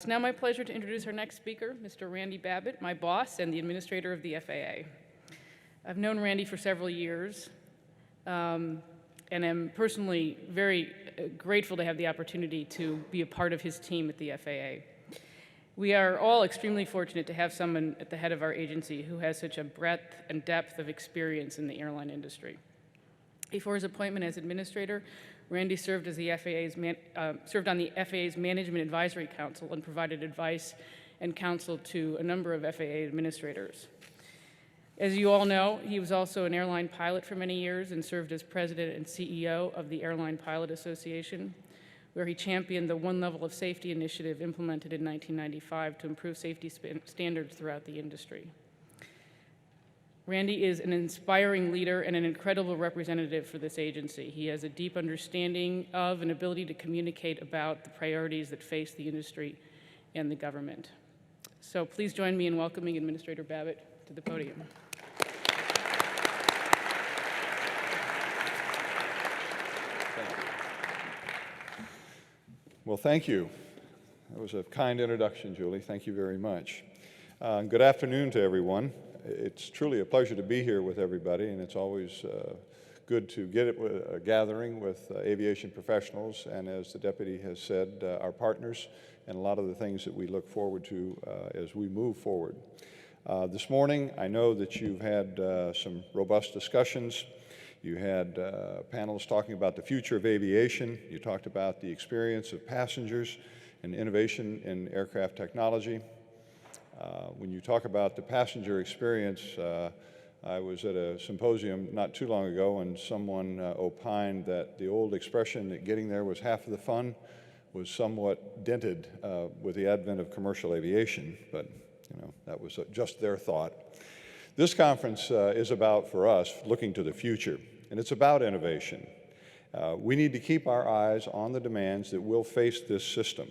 It's now my pleasure to introduce our next speaker, Mr. Randy Babbitt, my boss and the administrator of the FAA. I've known Randy for several years and am personally very grateful to have the opportunity to be a part of his team at the FAA. We are all extremely fortunate to have someone at the head of our agency who has such a breadth and depth of experience in the airline industry. Before his appointment as administrator, Randy served on the FAA's Management Advisory Council and provided advice and counsel to a number of FAA administrators. As you all know, he was also an airline pilot for many years and served as president and CEO of the Airline Pilot Association, where he championed the One Level of Safety initiative implemented in 1995 to improve safety standards throughout the industry. Randy is an inspiring leader and an incredible representative for this agency. He has a deep understanding of and ability to communicate about the priorities that face the industry and the government. So please join me in welcoming Administrator Babbitt to the podium. Well, thank you. That was a kind introduction, Julie. Thank you very much. Good afternoon to everyone. It's truly a pleasure to be here with everybody, and it's always good to get a gathering with aviation professionals, and as the deputy has said, our partners, and a lot of the things that we look forward to as we move forward. This morning, I know that you've had some robust discussions. You had panels talking about the future of aviation. You talked about the experience of passengers and innovation in aircraft technology. When you talk about the passenger experience, I was at a symposium not too long ago and someone opined that the old expression that getting there was half of the fun was somewhat dented with the advent of commercial aviation, but you know, that was just their thought. This conference is about, for us, looking to the future, and it's about innovation. We need to keep our eyes on the demands that will face this system.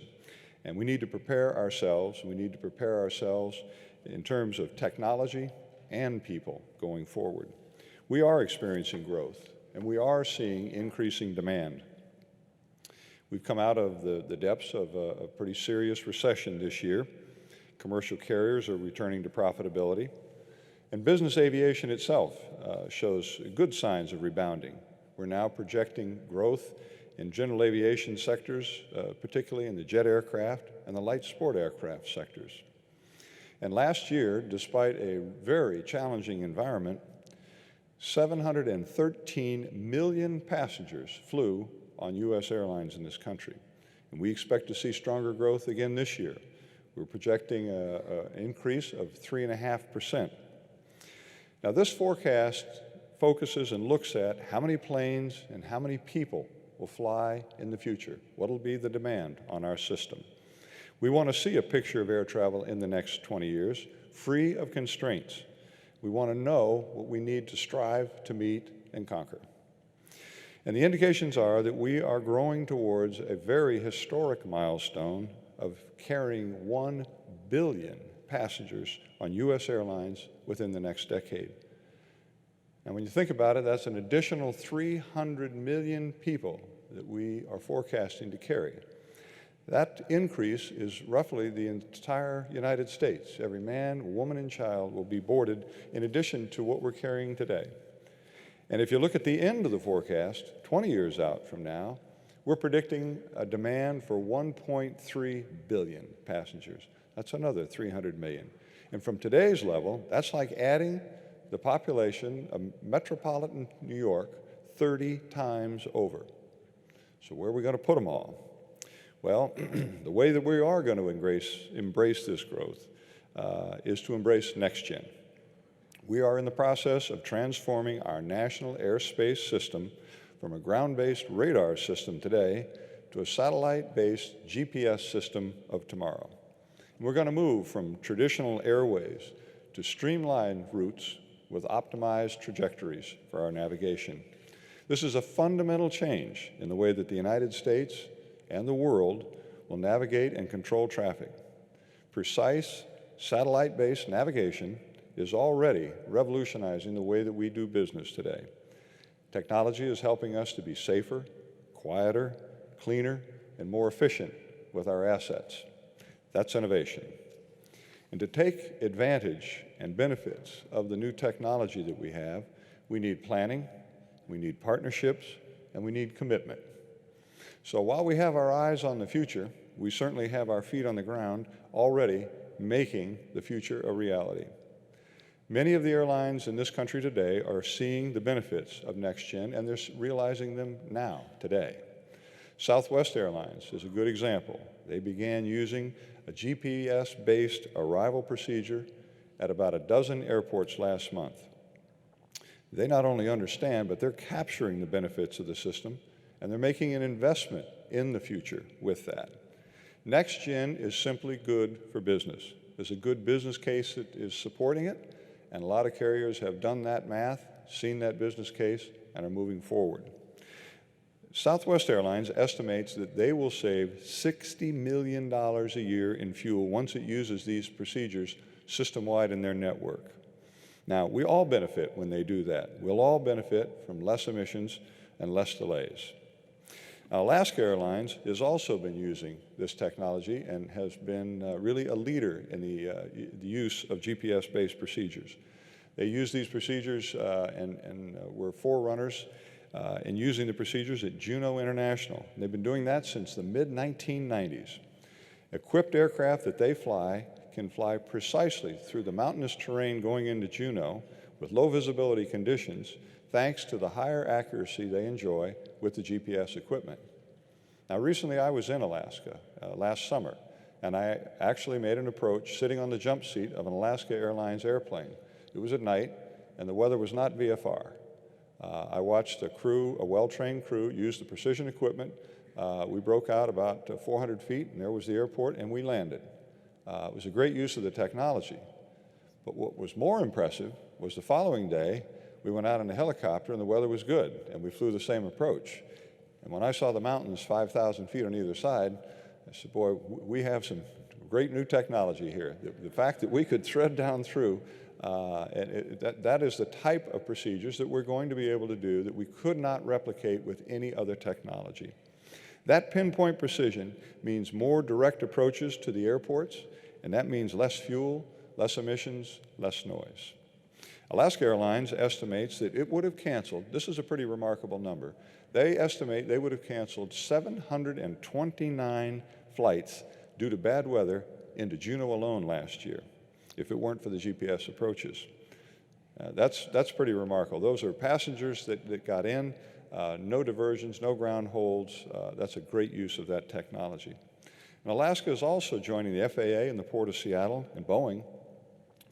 And we need to prepare ourselves. We need to prepare ourselves in terms of technology and people going forward. We are experiencing growth, and we are seeing increasing demand. We've come out of the depths of a pretty serious recession this year. Commercial carriers are returning to profitability. And business aviation itself shows good signs of rebounding. We're now projecting growth in general aviation sectors, particularly in the jet aircraft and the light sport aircraft sectors. And last year, despite a very challenging environment, 713 million passengers flew on U.S. airlines in this country. And we expect to see stronger growth again this year. We're projecting an increase of 3.5%. Now, this forecast focuses and looks at how many planes and how many people will fly in the future. What will be the demand on our system? We want to see a picture of air travel in the next 20 years, free of constraints. We want to know what we need to strive to meet and conquer. And the indications are that we are growing towards a very historic milestone of carrying 1 billion passengers on U.S. airlines within the next decade. And when you think about it, that's an additional 300 million people that we are forecasting to carry. That increase is roughly the entire United States. Every man, woman, and child will be boarded in addition to what we're carrying today. And if you look at the end of the forecast, 20 years out from now, we're predicting a demand for 1.3 billion passengers. That's another 300 million. And from today's level, that's like adding the population of metropolitan New York 30 times over. So where are we going to put them all? Well, the way that we are going to embrace this growth is to embrace next-gen. We are in the process of transforming our national airspace system from a ground-based radar system today to a satellite-based GPS system of tomorrow. And we're going to move from traditional airways to streamlined routes with optimized trajectories for our navigation. This is a fundamental change in the way that the United States and the world will navigate and control traffic. Precise satellite-based navigation is already revolutionizing the way that we do business today. Technology is helping us to be safer, quieter, cleaner, and more efficient with our assets. That's innovation. And to take advantage and benefits of the new technology that we have, we need planning, we need partnerships, and we need commitment. So while we have our eyes on the future, we certainly have our feet on the ground already making the future a reality. Many of the airlines in this country today are seeing the benefits of NextGen, and they're realizing them now, today. Southwest Airlines is a good example. They began using a GPS-based arrival procedure at about a dozen airports last month. They not only understand, but they're capturing the benefits of the system, and they're making an investment in the future with that. NextGen is simply good for business. There's a good business case that is supporting it, and a lot of carriers have done that math, seen that business case, and are moving forward. Southwest Airlines estimates that they will save $60 million a year in fuel once it uses these procedures system-wide in their network. Now, we all benefit when they do that. We'll all benefit from less emissions and less delays. Now, Alaska Airlines has also been using this technology and has been really a leader in the use of GPS-based procedures. They use these procedures and were forerunners in using the procedures at Juneau International. They've been doing that since the mid-1990s. Equipped aircraft that they fly can fly precisely through the mountainous terrain going into Juneau with low visibility conditions, thanks to the higher accuracy they enjoy with the GPS equipment. Now, recently I was in Alaska last summer, and I actually made an approach sitting on the jump seat of an Alaska Airlines airplane. It was at night, and the weather was not VFR. I watched a well-trained crew, use the precision equipment. We broke out about 400 feet, and there was the airport, and we landed. It was a great use of the technology. But what was more impressive was the following day, we went out in a helicopter, and the weather was good, and we flew the same approach. And when I saw the mountains 5,000 feet on either side, I said, boy, we have some great new technology here. The fact that we could thread down through, that is the type of procedures that we're going to be able to do that we could not replicate with any other technology. That pinpoint precision means more direct approaches to the airports, and that means less fuel, less emissions, less noise. Alaska Airlines estimates that it would have canceled, this is a pretty remarkable number, they estimate they would have canceled 729 flights due to bad weather into Juneau alone last year, if it weren't for the GPS approaches. That's pretty remarkable. Those are passengers that got in, no diversions, no ground holds. That's a great use of that technology. And Alaska is also joining the FAA and the Port of Seattle and Boeing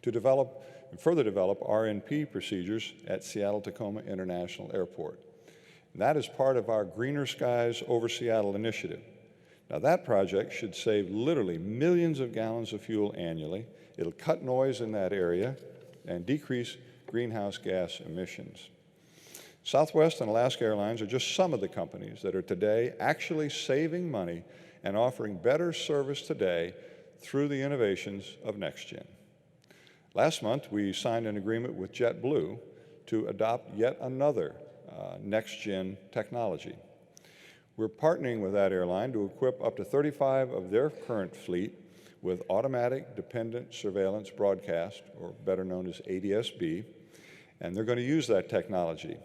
to develop and further develop RNP procedures at Seattle-Tacoma International Airport. And that is part of our Greener Skies Over Seattle initiative. Now, that project should save literally millions of gallons of fuel annually. It'll cut noise in that area and decrease greenhouse gas emissions. Southwest and Alaska Airlines are just some of the companies that are today actually saving money and offering better service today through the innovations of NextGen. Last month, we signed an agreement with JetBlue to adopt yet another NextGen technology. We're partnering with that airline to equip up to 35 of their current fleet with automatic dependent surveillance broadcast, or better known as ADS-B, and they're going to use that technology.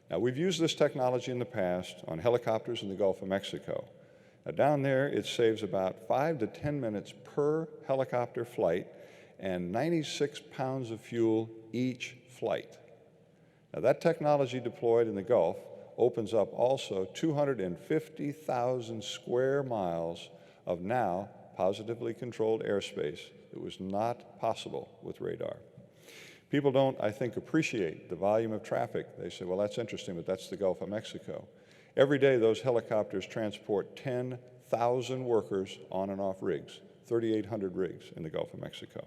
Now, we've used this technology in the past on helicopters in the Gulf of Mexico. Now, down there, it saves about 5 to 10 minutes per helicopter flight and 96 pounds of fuel each flight. Now, that technology deployed in the Gulf opens up also 250,000 square miles of now positively controlled airspace that was not possible with radar. People don't, I think, appreciate the volume of traffic. They say, well, that's interesting, but that's the Gulf of Mexico. Every day, those helicopters transport 10,000 workers on and off rigs, 3,800 rigs in the Gulf of Mexico.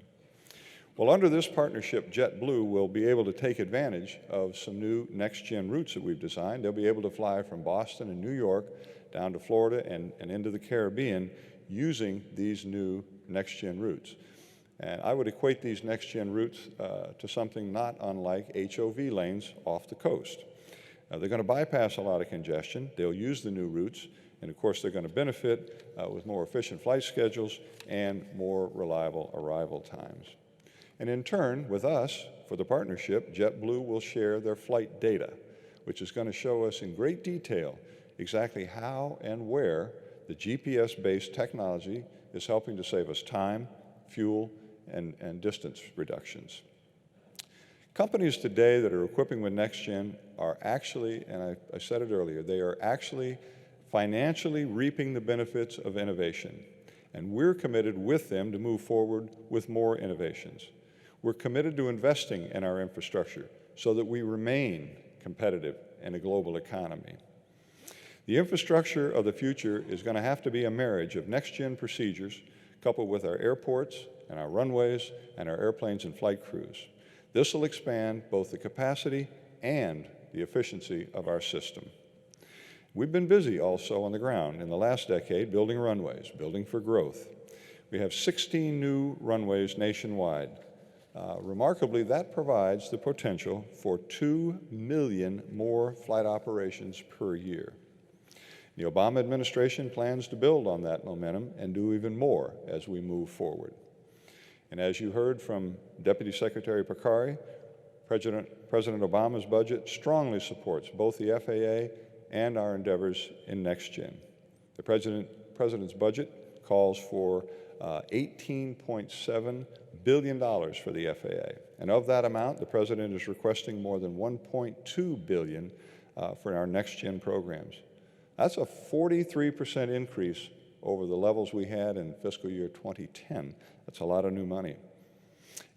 Well, under this partnership, JetBlue will be able to take advantage of some new next-gen routes that we've designed. They'll be able to fly from Boston and New York down to Florida and into the Caribbean using these new next-gen routes. And I would equate these next-gen routes to something not unlike HOV lanes off the coast. They're going to bypass a lot of congestion. They'll use the new routes, And of course, they're going to benefit with more efficient flight schedules and more reliable arrival times. And in turn, with us, for the partnership, JetBlue will share their flight data, which is going to show us in great detail exactly how and where the GPS-based technology is helping to save us time, fuel, and distance reductions. Companies today that are equipping with NextGen are actually, and I said it earlier, they are actually financially reaping the benefits of innovation. And we're committed with them to move forward with more innovations. We're committed to investing in our infrastructure so that we remain competitive in a global economy. The infrastructure of the future is going to have to be a marriage of next-gen procedures coupled with our airports and our runways and our airplanes and flight crews. This will expand both the capacity and the efficiency of our system. We've been busy also on the ground in the last decade building runways, building for growth. We have 16 new runways nationwide. Remarkably, that provides the potential for 2 million more flight operations per year. The Obama administration plans to build on that momentum and do even more as we move forward. And as you heard from Deputy Secretary Picari, President Obama's budget strongly supports both the FAA and our endeavors in NextGen. The President's budget calls for $18.7 billion for the FAA. And of that amount, the President is requesting more than $1.2 billion for our NextGen programs. That's a 43% increase over the levels we had in fiscal year 2010. That's a lot of new money.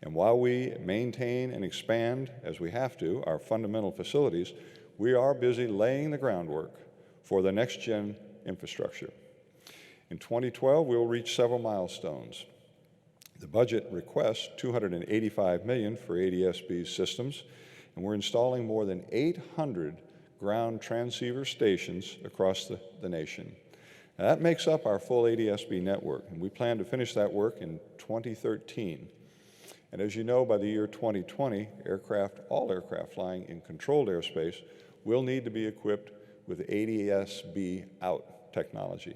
And while we maintain and expand, as we have to, our fundamental facilities, we are busy laying the groundwork for the next-gen infrastructure. In 2012, we'll reach several milestones. The budget requests $285 million for ADS-B systems, and we're installing more than 800 ground transceiver stations across the nation. Now, that makes up our full ADS-B network, and we plan to finish that work in 2013. And as you know, by the year 2020, all aircraft flying in controlled airspace will need to be equipped with ADS-B out technology.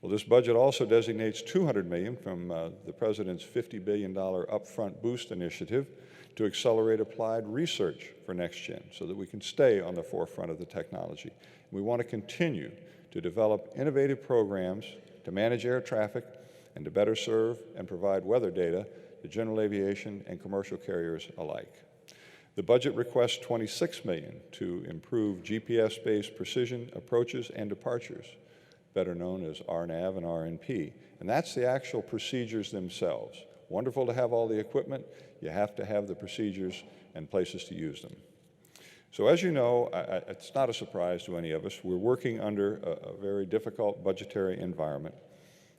Well, this budget also designates $200 million from the President's $50 billion upfront boost initiative to accelerate applied research for NextGen so that we can stay on the forefront of the technology. We want to continue to develop innovative programs to manage air traffic and to better serve and provide weather data to general aviation and commercial carriers alike. The budget requests $26 million to improve GPS-based precision approaches and departures, better known as RNAV and RNP. And that's the actual procedures themselves. Wonderful to have all the equipment. You have to have the procedures and places to use them. So as you know, it's not a surprise to any of us. We're working under a very difficult budgetary environment.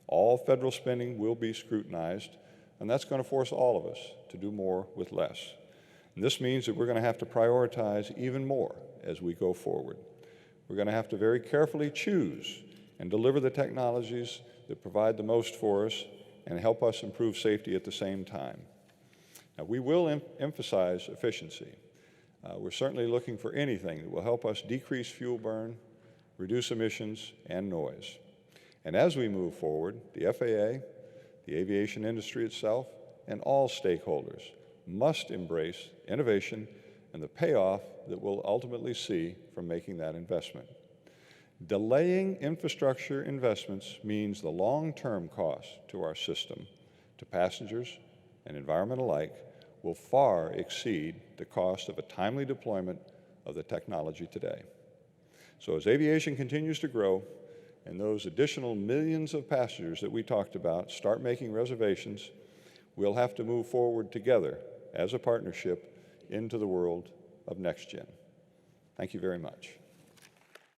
All federal spending will be scrutinized, and that's going to force all of us to do more with less. And this means that we're going to have to prioritize even more as we go forward. We're going to have to very carefully choose and deliver the technologies that provide the most for us and help us improve safety at the same time. Now, we will emphasize efficiency. We're certainly looking for anything that will help us decrease fuel burn, reduce emissions, and noise. And as we move forward, the FAA, the aviation industry itself, and all stakeholders must embrace innovation and the payoff that we'll ultimately see from making that investment. Delaying infrastructure investments means the long-term cost to our system, to passengers and environment alike, will far exceed the cost of a timely deployment of the technology today. So as aviation continues to grow and those additional millions of passengers that we talked about start making reservations, we'll have to move forward together as a partnership into the world of NextGen. Thank you very much.